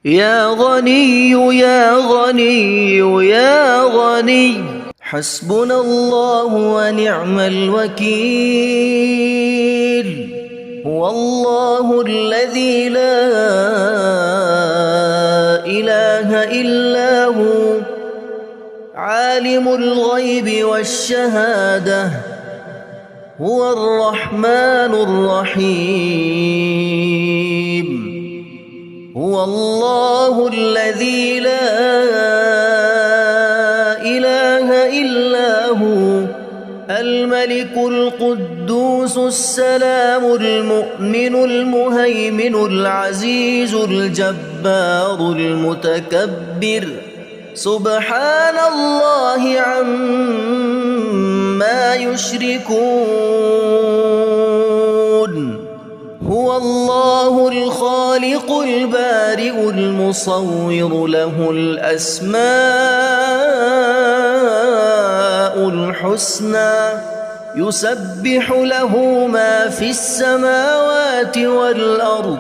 يا غني يا غني يا غني حسبنا الله ونعم الوكيل. هو الله الذي لا إله إلا هو عالم الغيب والشهادة هو الرحمن الرحيم. هو الله الذي لا إله إلا هو الملك القدوس السلام المؤمن المهيمن العزيز الجبار المتكبر سبحان الله عما يشركون. هو الله الخالق البارئ المصور له الأسماء الحسنى يسبح له ما في السماوات والأرض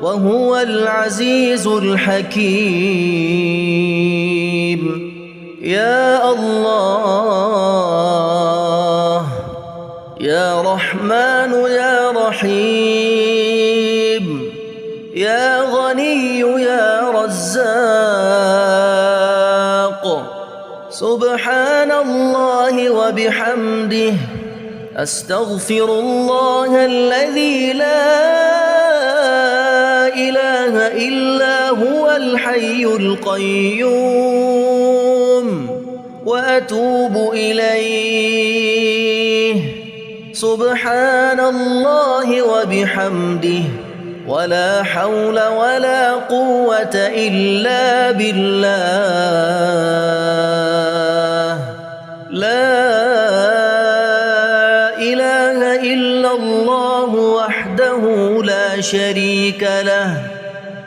وهو العزيز الحكيم. يا الله يا رحمن يا رحيم يا غني يا رزاق سبحان الله وبحمده أستغفر الله الذي لا إله إلا هو الحي القيوم وأتوب إليه. سبحان الله وبحمده ولا حول ولا قوة إلا بالله. لا إله إلا الله وحده لا شريك له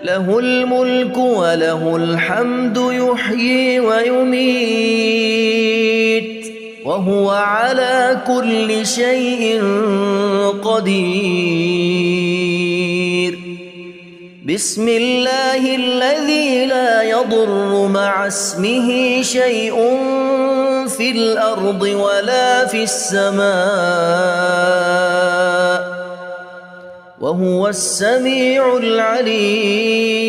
له الملك وله الحمد يحيي ويميت وهو على كل شيء قدير. بسم الله الذي لا يضر مع اسمه شيء في الأرض ولا في السماء وهو السميع العليم.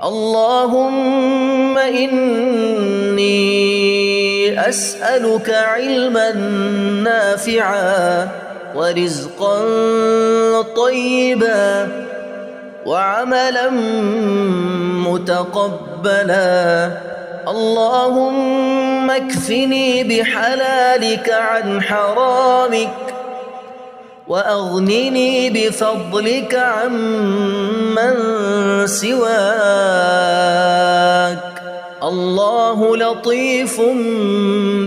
اللهم إني أسألك علما نافعا ورزقا طيبا وعملا متقبلا. اللهم اكفني بحلالك عن حرامك وأغنني بفضلك عمن سواك. الله لطيف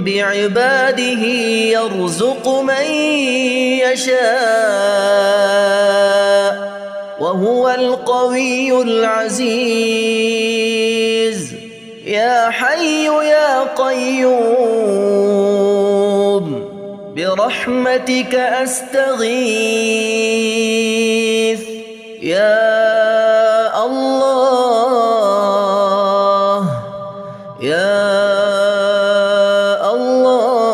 بعباده يرزق من يشاء وهو القوي العزيز. يا حي يا قيوم برحمتك أستغيث. يا الله يا الله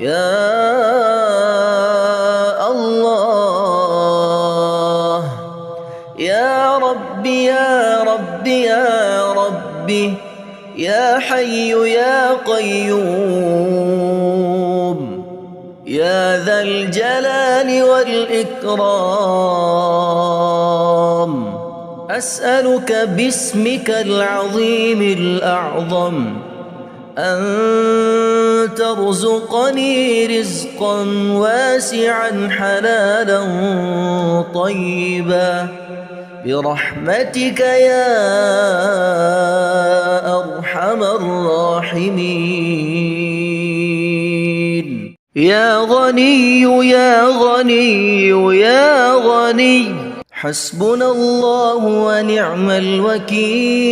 يا الله يا ربي يا ربي يا ربي يا حي يا قيوم يا ذا الجلال والإكرام. أسألك باسمك العظيم الأعظم أن ترزقني رزقا واسعا حلالا طيبا برحمتك يا أرحم الراحمين. يا غني يا غني يا غني حسبنا الله ونعم الوكيل.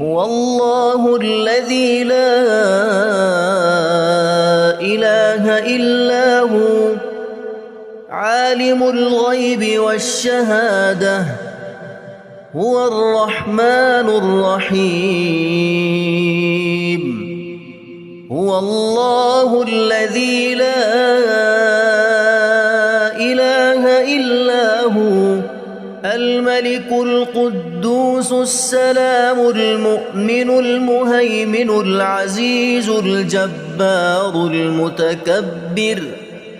هو الله الذي لا إله إلا هو عالم الغيب والشهادة هو الرحمن الرحيم. هو الله الذي لا إله إلا هو الملك القدوس السلام المؤمن المهيمن العزيز الجبار المتكبر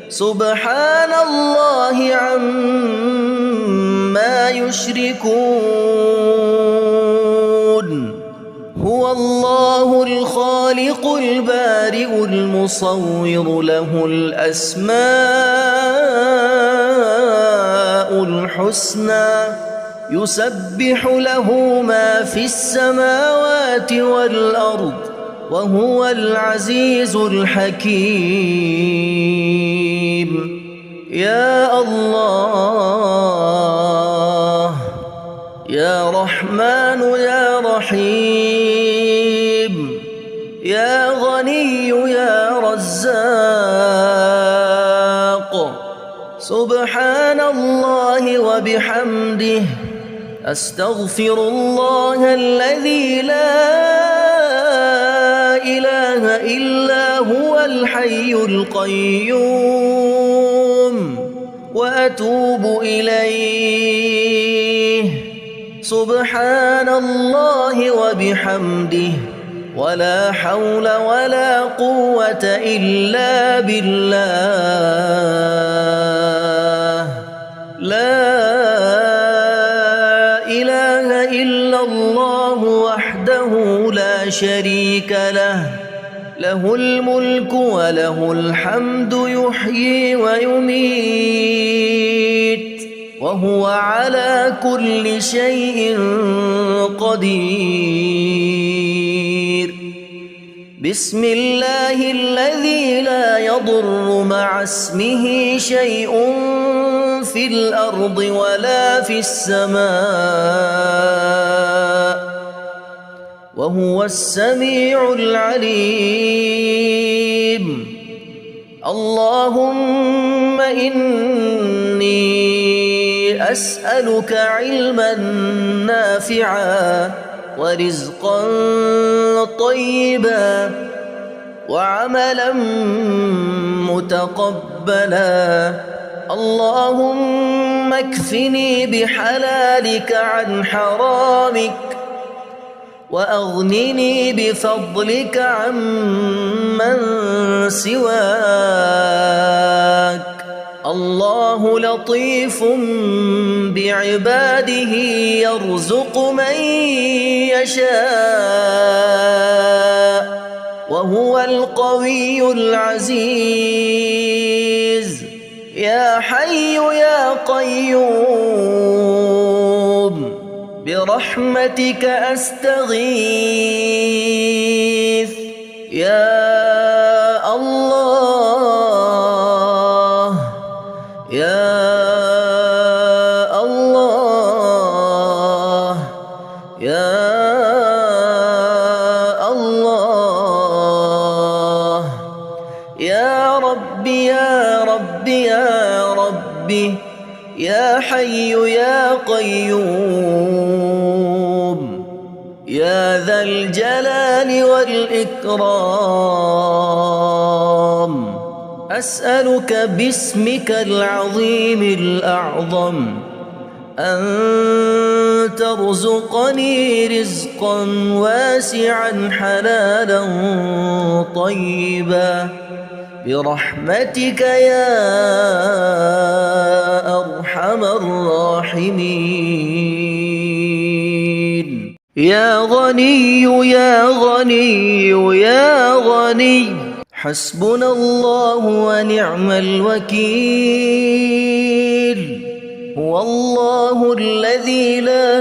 سبحان الله عما يشركون. هو الله الخالق البارئ المصور له الأسماء الحسنى يسبح له ما في السماوات والأرض وهو العزيز الحكيم. يا الله يا رحمن يا رحيم يا غني يا رزاق سبحان الله وبحمده أستغفر الله الذي لا إله إلا هو الحي القيوم وأتوب إليه. سبحان الله وبحمده ولا حول ولا قوة إلا بالله. لا إله إلا الله وحده لا شريك له له الملك وله الحمد يحيي ويميت وهو على كل شيء قدير. بسم الله الذي لا يضر مع اسمه شيء في الأرض ولا في السماء وهو السميع العليم. اللهم إني أسألك علما نافعا ورزقا طيبا وعملا متقبلا. اللهم اكفني بحلالك عن حرامك وأغنني بفضلك عمن سواك. الله لطيف بعباده يرزق من يشاء وهو القوي العزيز. يا حي يا قيوم برحمتك أستغيث. يا الله يا الله يا الله يا ربي يا ربي يا ربي يا حي يا قيوم يا ذا الجلال والإكرام. أسألك باسمك العظيم الأعظم أن ترزقني رزقا واسعا حلالا طيبا برحمتك يا أرحم الراحمين. يا غني يا غني يا غني حسبنا الله ونعم الوكيل. هو الله الذي لا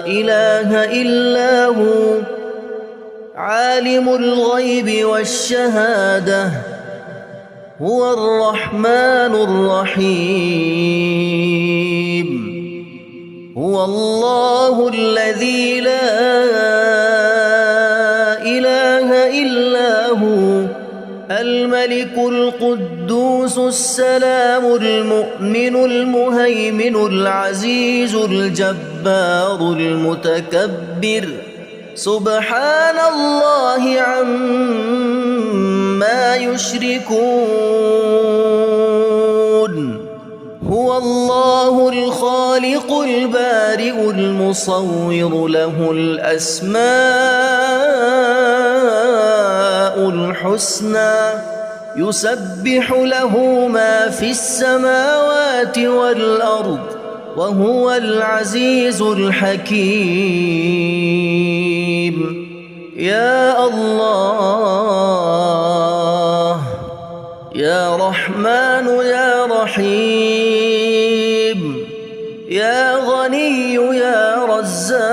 إله إلا هو عالم الغيب والشهادة هو الرحمن الرحيم. هو الله الذي لا إله إلا هو الملك القدوس القدوس السلام المؤمن المهيمن العزيز الجبار المتكبر سبحان الله عما يشركون هو الله الخالق البارئ المصور له الأسماء الحسنى يسبح له ما في السماوات والأرض وهو العزيز الحكيم يا الله يا رحمن يا رحيم يا غني يا رزاق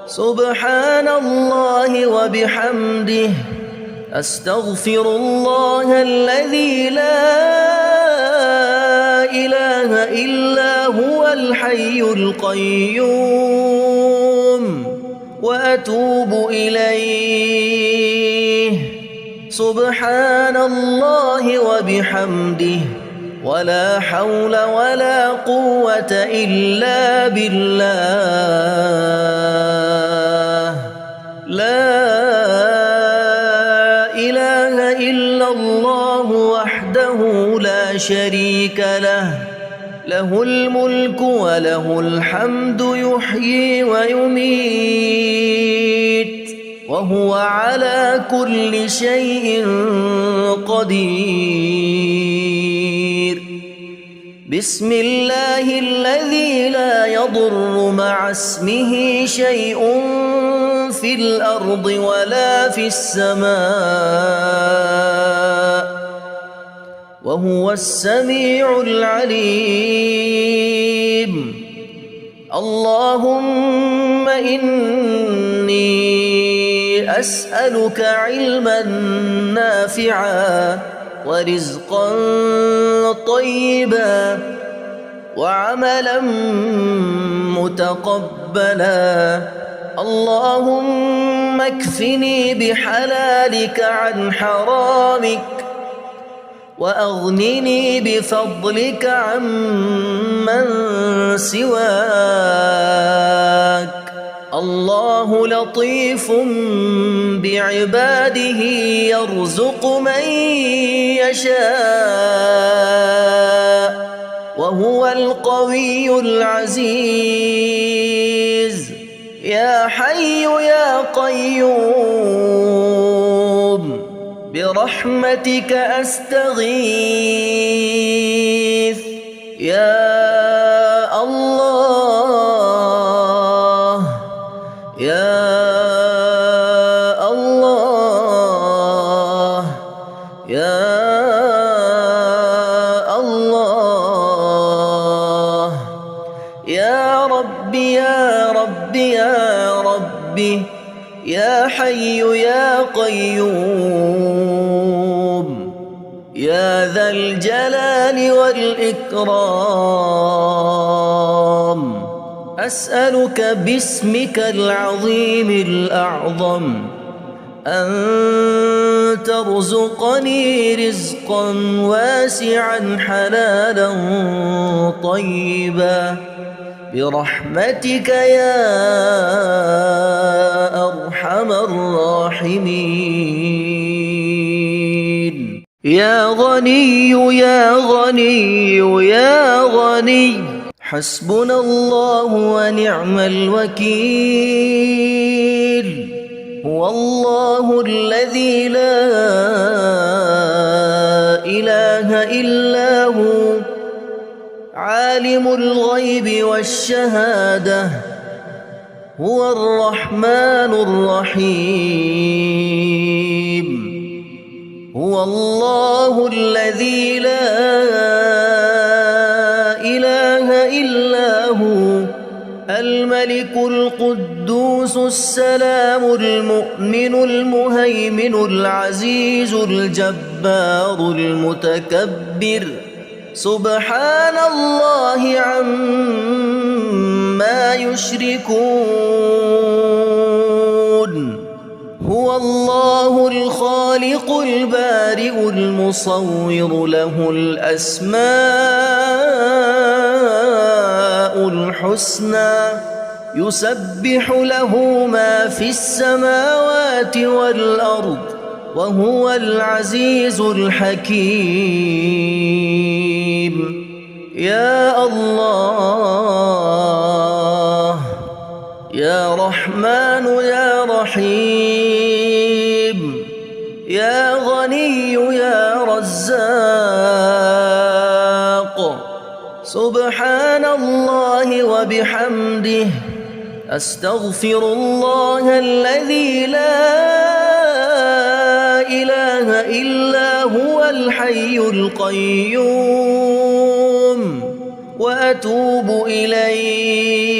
سبحان الله وبحمده أستغفر الله الذي لا إله إلا هو الحي القيوم وأتوب إليه سبحان الله وبحمده ولا حول ولا قوة إلا بالله لا إله إلا الله وحده لا شريك له له الملك وله الحمد يحيي ويميت وهو على كل شيء قدير بسم الله الذي لا يضر مع اسمه شيء في الأرض ولا في السماء وهو السميع العليم اللهم إني أسألك علما نافعا ورزقا طيبا وعملا متقبلا اللهم اكفني بحلالك عن حرامك وأغنني بفضلك عمن سواك الله لطيف بعباده يرزق من يشاء وهو القوي العزيز يا حي يا قيوم برحمتك أستغيث يا الله يا الله يا الله يا ربي يا ربي يا ربي يا حي يا قيوم يا ذا الجلال والإكرام أسألك باسمك العظيم الأعظم أن ترزقني رزقا واسعا حلالا طيبا برحمتك يا أرحم الراحمين يا غني يا غني يا غني حسبنا الله ونعم الوكيل هو الله الذي لا إله إلا هو عالم الغيب والشهادة هو الرحمن الرحيم هو الله الذي لا إله إلا هو الملك القدوس السلام المؤمن المهيمن العزيز الجبار المتكبر سبحان الله عما يشركون هو الله الخالق البارئ المصور له الأسماء الحسنى يسبح له ما في السماوات والأرض وهو العزيز الحكيم. يا الله يا رحمن يا رحيم، يا غني يا رزاق، سبحان الله وبحمده، أستغفر الله الذي لا إله إلا هو الحي القيوم، وأتوب إليه.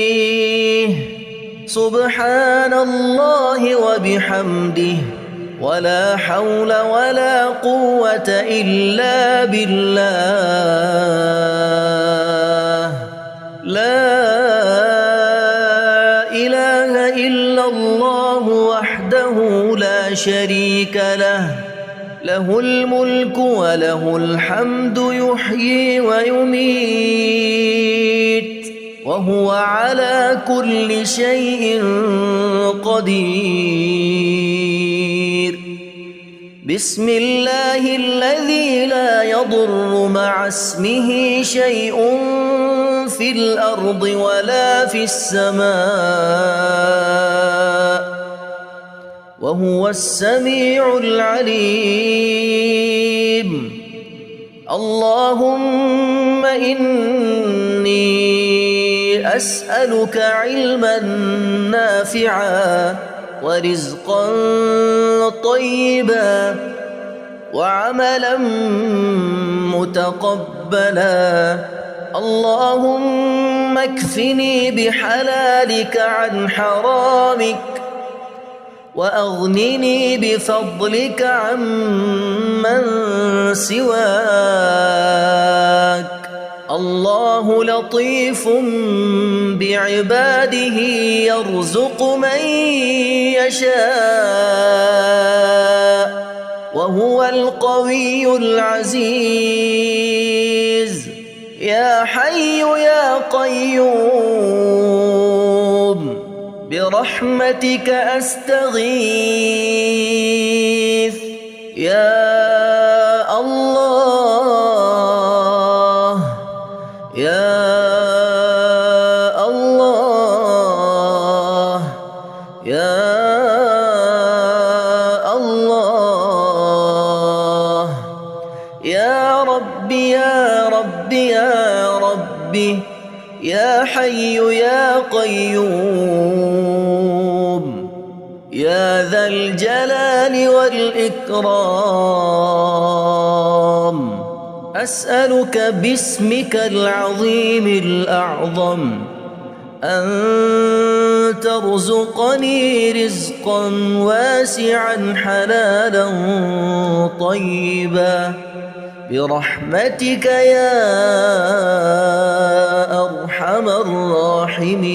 سبحان الله وبحمده، ولا حول ولا قوة إلا بالله. لا إله إلا الله وحده لا شريك له، له الملك وله الحمد يحيي ويميت، وهو على كل شيء قدير. بسم الله الذي لا يضر مع اسمه شيء في الأرض ولا في السماء، وهو السميع العليم. اللهم إني أسألك علما نافعا ورزقا طيبا وعملا متقبلا. اللهم اكفني بحلالك عن حرامك، وأغنني بفضلك عمن سواك. الله لطيف بعباده يرزق من يشاء، وهو القوي العزيز. يا حي يا قيوم برحمتك أستغيث. يا الله يا الله يا الله يا ربي يا ربي يا ربي، يا حي يا قيوم، يا ذا الجلال والإكرام. أسألك باسمك العظيم الأعظم أن ترزقني رزقا واسعا حلالا طيبا برحمتك يا أرحم الراحمين.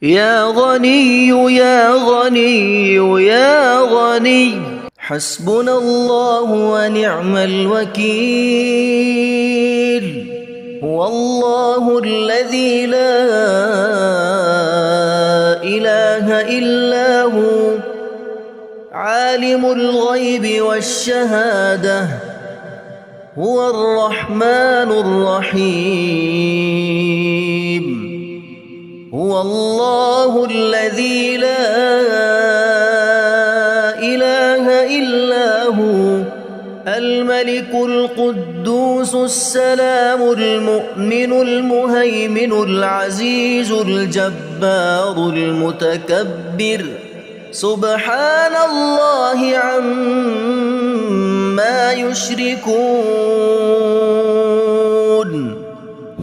يا غني يا غني يا غني، حسبنا الله ونعم الوكيل. هو الله الذي لا إله إلا هو، عالم الغيب والشهادة، هو الرحمن الرحيم. هو الله الذي لا إله إلا هو، الملك القدوس السلام المؤمن المهيمن العزيز الجبار المتكبر. سبحان الله عما يشركون.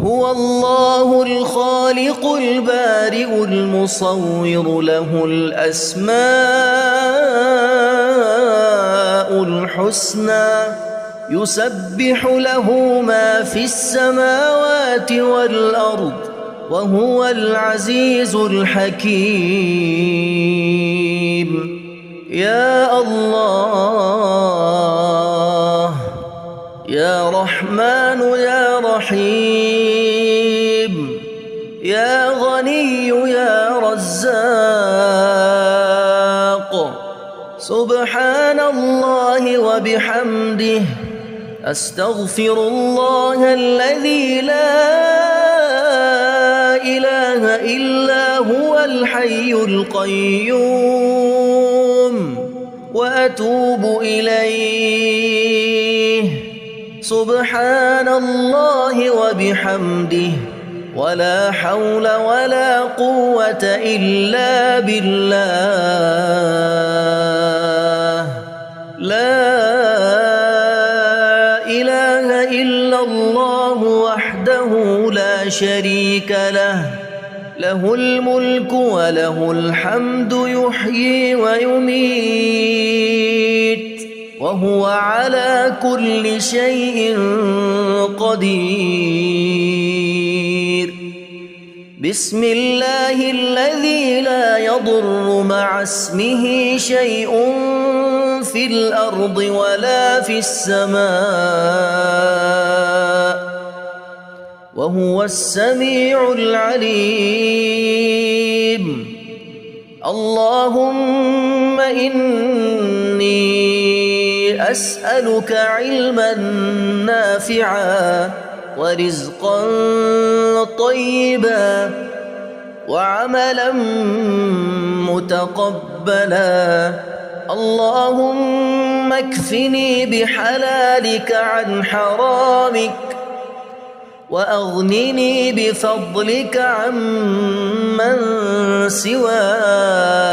هو الله الخالق البارئ المصور له الأسماء الحسنى يسبح له ما في السماوات والأرض وهو العزيز الحكيم. يا الله يا رحمن يا رحيم، يا غني يا رزاق، سبحان الله وبحمده، أستغفر الله الذي لا إله إلا هو الحي القيوم، وأتوب إليه. سبحان الله وبحمده، ولا حول ولا قوة إلا بالله. لا إله إلا الله وحده لا شريك له، له الملك وله الحمد، يحيي ويميت، وهو على كل شيء قدير. بسم الله الذي لا يضر مع اسمه شيء في الأرض ولا في السماء، وهو السميع العليم. اللهم إني أسألك علما نافعا، ورزقا طيبا، وعملا متقبلا. اللهم اكفني بحلالك عن حرامك، وأغنني بفضلك عمن سواك.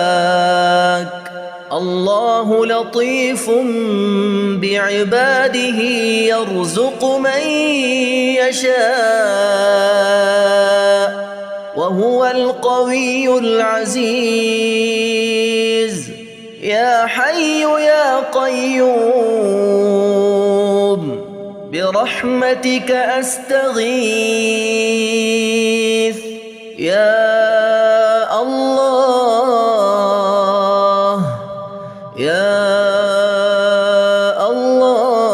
الله لطيف بعباده، يرزق من يشاء، وهو القوي العزيز. يا حي يا قيوم، برحمتك أستغيث. يا الله يا الله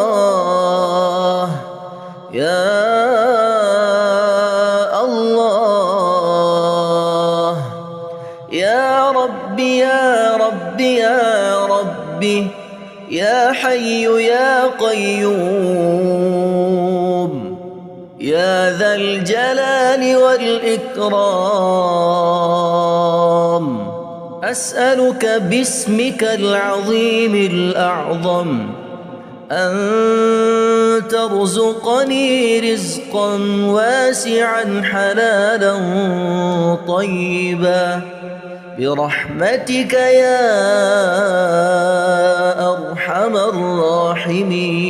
يا الله، يا ربي يا ربي يا ربي، يا حي يا قيوم، يا ذا الجلال والإكرام. أسألك باسمك العظيم الأعظم أن ترزقني رزقا واسعا حلالا طيبا، برحمتك يا أرحم الراحمين.